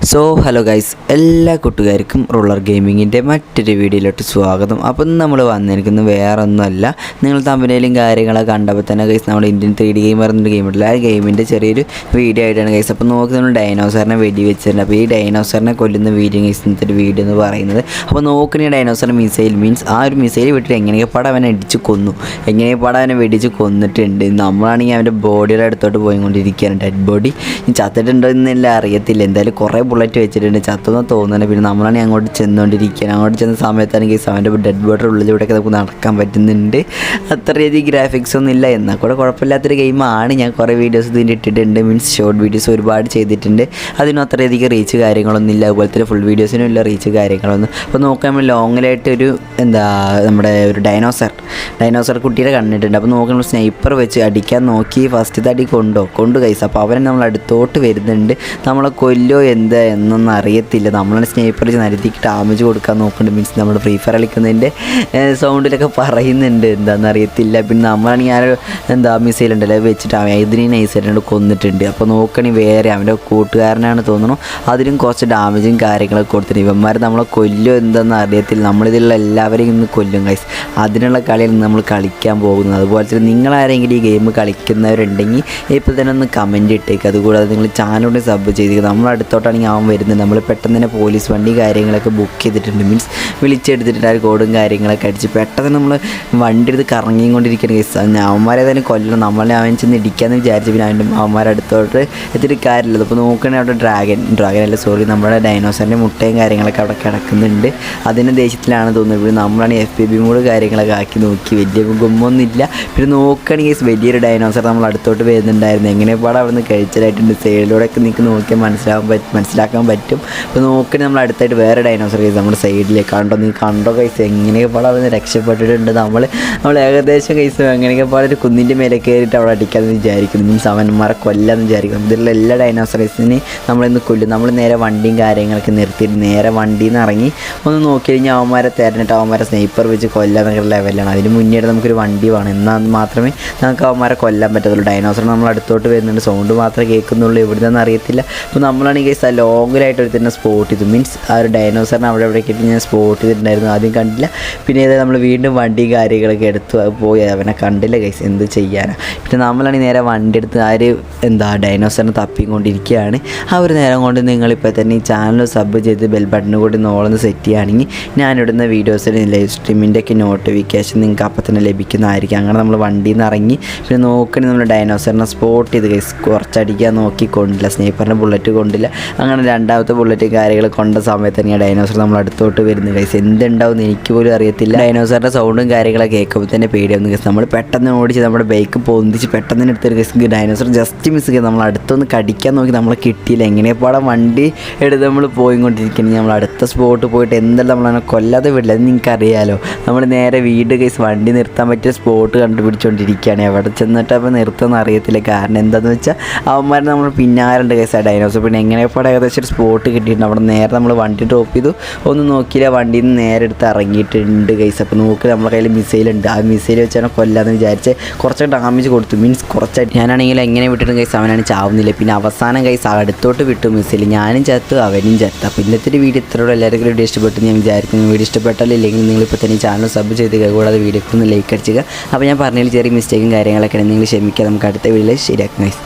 So hello guys, എല്ലാ കൂട്ടുകാർക്കും ruler ഗെയിമിങ്ങിൻ്റെ മറ്റൊരു വീഡിയോയിലോട്ട് സ്വാഗതം. അപ്പം നമ്മൾ വന്നിരിക്കുന്നത് വേറെ ഒന്നുമല്ല, നിങ്ങൾ തമ്പനയിലും കാര്യങ്ങളൊക്കെ കണ്ടപ്പോൾ തന്നെ ഗൈസ് നമ്മൾ ഇന്ത്യൻ 3D ഗെയിമർ എന്നൊരു ഗെയിമുണ്ടല്ലോ, ആ ഗെയിമിൻ്റെ ചെറിയൊരു വീഡിയോ ആയിട്ടാണ് ഗൈസ്. അപ്പോൾ നോക്കി നമ്മൾ ഡൈനോസറിനെ വെടി വെച്ചിട്ടുണ്ട്. അപ്പോൾ ഈ ഡൈനോസറിനെ കൊല്ലുന്ന വീഡിയോ ഗൈസ് ഇന്നത്തെ ഒരു വീഡിയോ എന്ന് പറയുന്നത്. അപ്പോൾ നോക്കുന്ന ഡൈനോസറിന് മിസൈൽ മീൻസ് ആ ഒരു മിസൈൽ വിട്ടിട്ട് എങ്ങനെയൊക്കെ പാടെ അവനെ അടിച്ച് കൊന്നു, എങ്ങനെയൊക്കെ പാടെ അവനെ വെടിച്ച് കൊന്നിട്ടുണ്ട്. നമ്മളാണെങ്കിൽ അവൻ്റെ ബോഡിയുടെ അടുത്തോട്ട് പോയിക്കൊണ്ടിരിക്കുകയാണ്, ഡെഡ് ബോഡി. ചത്തിട്ടുണ്ടോ എന്നെല്ലാം അറിയത്തില്ല, എന്തായാലും കുറേ ബുള്ളറ്റ് വെച്ചിട്ടുണ്ട്, ചത്തെന്ന് തോന്നുന്നത്. പിന്നെ നമ്മളാണെങ്കിൽ അങ്ങോട്ട് ചെന്നുകൊണ്ടിരിക്കുകയാണ്. അങ്ങോട്ട് ചെന്ന സമയത്താണെങ്കിൽ അവൻ്റെ ഡെഡ് ബോഡിയുടെ ഉള്ളിലൂടെയൊക്കെ നമുക്ക് നടക്കാൻ പറ്റുന്നുണ്ട്. അത്രയധികം ഗ്രാഫിക്സ് ഒന്നും ഇല്ല, എന്നാൽ കൂടെ കുഴപ്പമില്ലാത്തൊരു ഗെയിമാണ്. ഞാൻ കുറേ വീഡിയോസ് ഇതിൻ്റെ ഇട്ടിട്ടുണ്ട്, മീൻസ് ഷോർട്ട് വീഡിയോസ് ഒരുപാട് ചെയ്തിട്ടുണ്ട്. അതിനും അത്രയധികം റീച്ച് കാര്യങ്ങളൊന്നും ഇല്ല, അതുപോലെ തന്നെ ഫുൾ വീഡിയോസിനും ഇല്ല റീച്ച് കാര്യങ്ങളൊന്നും. അപ്പോൾ നോക്കാൻ നമ്മൾ ലോങ്ങിലായിട്ട് ഒരു നമ്മുടെ ഒരു ഡൈനോസർ കുട്ടിയുടെ കണ്ടിട്ടുണ്ട്. അപ്പോൾ നോക്കുമ്പോൾ സ്നൈപ്പർ വെച്ച് അടിക്കാൻ നോക്കി, ഫസ്റ്റ് അടി കൊണ്ടു കൈസ്. അപ്പോൾ അവൻ നമ്മൾ അടുത്തോട്ട് വരുന്നുണ്ട്, നമ്മളെ കൊല്ലോ എന്താ എന്നൊന്നും അറിയത്തില്ല. നമ്മളാണ് സ്നൈപ്പർ വെച്ച് നരുത്തിക്ക് ഡാമേജ് കൊടുക്കാൻ നോക്കുന്നുണ്ട്, മീൻസ് നമ്മൾ ഫ്രീ ഫയർ കളിക്കുന്നതിൻ്റെ സൗണ്ടിലൊക്കെ പറയുന്നുണ്ട്, എന്താണെന്ന് അറിയത്തില്ല. പിന്നെ നമ്മളാണെങ്കിൽ മിസൈൽ ഉണ്ടല്ലോ വെച്ചിട്ട് ഇതിനെ നൈസായിട്ട് കൊന്നിട്ടുണ്ട്. അപ്പോൾ നോക്കണി വേറെ അവൻ്റെ കൂട്ടുകാരനാണ് തോന്നുന്നു, അതിനും കുറച്ച് ഡാമേജും കാര്യങ്ങളൊക്കെ കൊടുത്തിട്ടുണ്ട്. ഇവന്മാർ നമ്മളെ കൊല്ലോ എന്താണെന്ന് അറിയത്തില്ല, നമ്മളിതിലുള്ള എല്ലാവരെയും ഇന്ന് കൊല്ലും ഗൈസ്. അതിനുള്ള കളിയിൽ നമ്മൾ കളിക്കാൻ പോകുന്നത്. അതുപോലെ തന്നെ നിങ്ങളാരെങ്കിലും ഈ ഗെയിം കളിക്കുന്നവരുണ്ടെങ്കിൽ ഇപ്പോൾ തന്നെ ഒന്ന് കമൻറ്റ് ഇട്ടേക്ക്. അതുകൂടാതെ നിങ്ങൾ ചാനലിൽ സബ് ചെയ്തേക്കുക. നമ്മൾ അടുത്തോട്ടാണെങ്കിൽ അവൻ വരുന്നത്, നമ്മൾ പെട്ടെന്ന് തന്നെ പോലീസ് വണ്ടി കാര്യങ്ങളൊക്കെ ബുക്ക് ചെയ്തിട്ടുണ്ട്, മീൻസ് വിളിച്ചെടുത്തിട്ടുണ്ട്. ആ കോഡും കാര്യങ്ങളൊക്കെ അടിച്ച് പെട്ടെന്ന് നമ്മൾ വണ്ടി എടുത്ത് കറങ്ങിക്കൊണ്ടിരിക്കുകയാണ് ഗൈസ്. അവന്മാരെ തന്നെ കൊല്ലണം, നമ്മളെ അവൻ ചെന്ന് ഇടിക്കാമെന്ന് വിചാരിച്ചു. പിന്നെ അവന്മാരെ അടുത്തോട്ട് എത്തിയിട്ട് കാര്യമില്ല. അപ്പോൾ നോക്കണേ അവിടെ ഡ്രാഗൻ നമ്മുടെ ഡൈനോസറിൻ്റെ മുട്ടയും കാര്യങ്ങളൊക്കെ അവിടെ കിടക്കുന്നുണ്ട്. അതിൻ്റെ ദേഷ്യത്തിലാണ് തോന്നുന്നത്. പിന്നെ നമ്മളാണ് FPV മോഡ് കാര്യങ്ങളൊക്കെ ആക്കി നോക്കി, വലിയ ഗുമ്മൊന്നുമില്ല. പിന്നെ നോക്കുകയാണെങ്കിൽ വലിയൊരു ഡൈനോസർ നമ്മൾ അടുത്തോട്ട് വരുന്നുണ്ടായിരുന്നു. എങ്ങനെയാണ് അവിടെ നിന്ന് കഴിച്ചതായിട്ടുണ്ട്, സൈഡിലൂടെയൊക്കെ നിങ്ങൾക്ക് നോക്കിയാൽ മനസ്സിലാക്കാൻ പറ്റും. അപ്പോൾ നോക്കി നമ്മൾ അടുത്തായിട്ട് വേറെ ഡൈനോസർ കേസ് നമ്മുടെ സൈഡിലേക്ക് കണ്ടോ കൈസ്, എങ്ങനെയൊക്കെ പാടെ അവിടെ നിന്ന് രക്ഷപ്പെട്ടിട്ടുണ്ട്. നമ്മൾ ഏകദേശം കൈസ് എങ്ങനെയൊക്കെ പാടെ ഒരു കുന്നിൻ്റെ മേലെ കയറിയിട്ട് അവിടെ അടിക്കാമെന്ന് വിചാരിക്കുന്നു, മീൻസ് അവന്മാരെ കൊല്ലാമെന്ന് വിചാരിക്കുന്നു. ഇതിലുള്ള എല്ലാ ഡൈനോസറേഴ്സിനെ നമ്മളിന്ന് കൊല്ലും. നമ്മൾ നേരെ വണ്ടിയും കാര്യങ്ങളൊക്കെ നിർത്തിയിട്ട് നേരെ വണ്ടിയിൽ നിന്ന് ഇറങ്ങി ഒന്ന് നോക്കി കഴിഞ്ഞാൽ അവന്മാരെ തിരഞ്ഞിട്ട് അവന്മാരെ സ്നൈപ്പർ വെച്ച് കൊല്ലാന്നൊക്കെ ലെവലാണ്. അതിന് മുന്നേറ്റ് നമുക്കൊരു വണ്ടി വേണം, എന്നാൽ മാത്രമേ നമുക്ക് അവന്മാരെ കൊല്ലാൻ പറ്റത്തുള്ളൂ. ഡൈനോസർ നമ്മൾ അടുത്തോട്ട് വരുന്നുണ്ട്, സൗണ്ട് മാത്രമേ കേൾക്കുന്നുള്ളൂ, എവിടുന്നെന്ന് അറിയത്തില്ല. അപ്പോൾ നമ്മളാണെങ്കിൽ ലോങ്ങിലായിട്ട് ഒരു തന്നെ സ്പോട്ട് ചെയ്തു, മീൻസ് ആ ഒരു ഡൈനോസറിനെ അവിടെ എവിടേക്കിട്ട് ഞാൻ സ്പോട്ട് ചെയ്തിട്ടുണ്ടായിരുന്നു, ആദ്യം കണ്ടില്ല. പിന്നെ നമ്മൾ വീണ്ടും വണ്ടി കാര്യങ്ങളൊക്കെ എടുത്തു പോയി, അവനെ കണ്ടില്ല ഗൈസ്, എന്ത് ചെയ്യാനാണ്. പിന്നെ നമ്മളാണെങ്കിൽ നേരെ വണ്ടി എടുത്ത് ആ ഒരു ഡൈനോസറിനെ തപ്പിക്കൊണ്ടിരിക്കുകയാണ്. ആ ഒരു നേരം കൊണ്ട് നിങ്ങളിപ്പോൾ തന്നെ ഈ ചാനൽ സബ് ചെയ്ത് ബെൽ ബട്ടൺ കൂടി നോളൊന്ന് സെറ്റ് ചെയ്യുകയാണെങ്കിൽ ഞാനിടുന്ന വീഡിയോസിന് ലൈവ് സ്ട്രീമിൻ്റെയൊക്കെ നോട്ടിഫിക്കേഷൻ നിങ്ങൾക്ക് അപ്പം തന്നെ ലഭിക്കുന്നതായിരിക്കും. അങ്ങനെ നമ്മൾ വണ്ടിയിൽ നിന്ന് ഇറങ്ങി പിന്നെ നോക്കണേ നമ്മൾ ഡൈനോസറിനെ സ്പോട്ട് ചെയ്ത് ഗൈസ്, കുറച്ചടിക്കാൻ നോക്കി കൊണ്ടില്ല, സ്നൈപ്പറിൻ്റെ ബുള്ളറ്റ് കൊണ്ടില്ല. അങ്ങനെ രണ്ടാമത്തെ ബുള്ളറ്റ് കാര്യങ്ങൾ കൊണ്ട സമയത്ത് തന്നെ ഡൈനോസർ നമ്മൾ അടുത്തോട്ട് വരുന്നു ഗൈസ്. എന്തുണ്ടാവും എനിക്ക് പോലും അറിയത്തില്ല. ഡൈനോസറിൻ്റെ സൗണ്ടും കാര്യങ്ങളൊക്കെ കേൾക്കുമ്പോൾ തന്നെ പേടിയാവുന്നു ഗൈസ്. നമ്മൾ പെട്ടെന്ന് ഓടിച്ച് നമ്മുടെ ബൈക്ക് പൊന്തിച്ച് പെട്ടെന്ന് തന്നെ എടുത്തൊരു ഗൈസ്, ഡൈനോസർ ജസ്റ്റ് മിസ് ചെയ്ത് നമ്മൾ അടുത്തൊന്ന് കടിക്കാൻ നോക്കി, നമ്മളെ കിട്ടിയില്ല. എങ്ങനെയപ്പോടെ വണ്ടി എടുത്ത് നമ്മൾ പോയിക്കൊണ്ടിരിക്കുകയാണ്. നമ്മൾ അടുത്ത സ്പോട്ട് പോയിട്ട് എന്തായാലും നമ്മളങ്ങനെ കൊല്ലാതെ വിടില്ല, അത് നിങ്ങൾക്ക് അറിയാമല്ലോ. നമ്മൾ നേരെ വീട് ഗൈസ് വണ്ടി നിർത്താൻ പറ്റിയ സ്പോട്ട് കണ്ടുപിടിച്ചുകൊണ്ടിരിക്കുകയാണ്. എവിടെ ചെന്നിട്ട് അപ്പോൾ നിർത്തുമെന്ന് അറിയത്തില്ല, കാരണം എന്താണെന്ന് വെച്ചാൽ അവന്മാർ നമ്മൾ പിന്നാറുണ്ട് ഗൈസ് ആ ഡൈനോസർ. പിന്നെ എങ്ങനെയപ്പോടെ ഏകദേശം ഒരു സ്പോട്ട് കിട്ടിയിട്ടുണ്ട്. അവിടെ നേരെ നമ്മൾ വണ്ടി ഡ്രോപ്പ് ചെയ്തു, ഒന്നും നോക്കിയില്ല, വണ്ടിയിൽ നിന്ന് നേരെ എടുത്ത് ഇറങ്ങിയിട്ടുണ്ട് ഗൈസ്. അപ്പോൾ നോക്കി നമ്മളെ കയ്യിൽ മിസൈലുണ്ട്, ആ മിസൈൽ വെച്ചാണ് കൊല്ലാമെന്ന് വിചാരിച്ച് കുറച്ച് ഡാമേജ് കൊടുത്തു, മീൻസ് കുറച്ചായിട്ട്. ഞാനാണെങ്കിൽ എങ്ങനെ വിട്ടിട്ട് ഗൈസ് അവനാണ് ചാവുന്നില്ല. പിന്നെ അവസാനം ഗൈസ് അടുത്തോട്ട് വിട്ടു മിസൈൽ, ഞാനും ചത്തു അവനും ചത്തു. അപ്പോൾ ഇന്നത്തെ ഒരു വീഡിയോ ഇത്രയോടെ എല്ലാവർക്കും വീഡിയോ ഇഷ്ടപ്പെട്ടു ഞാൻ വിചാരിക്കുന്നു. വീഡിയോ ഇഷ്ടപ്പെട്ടാലില്ലെങ്കിൽ നിങ്ങളിപ്പോൾ തന്നെ ചാനൽ സബ് ചെയ്ത് കൂടാതെ വീഡിയോക്ക് ഒന്ന് ലൈക്ക് അടിച്ചുക. അപ്പോൾ ഞാൻ പറഞ്ഞതിൽ ചെറിയ മിസ്റ്റേക്കും കാര്യങ്ങളൊക്കെ നിങ്ങൾ ക്ഷമിക്കുക, നമുക്ക് അടുത്ത വീഡിയോയിൽ ശരിയാക്കാം ഗൈസ്.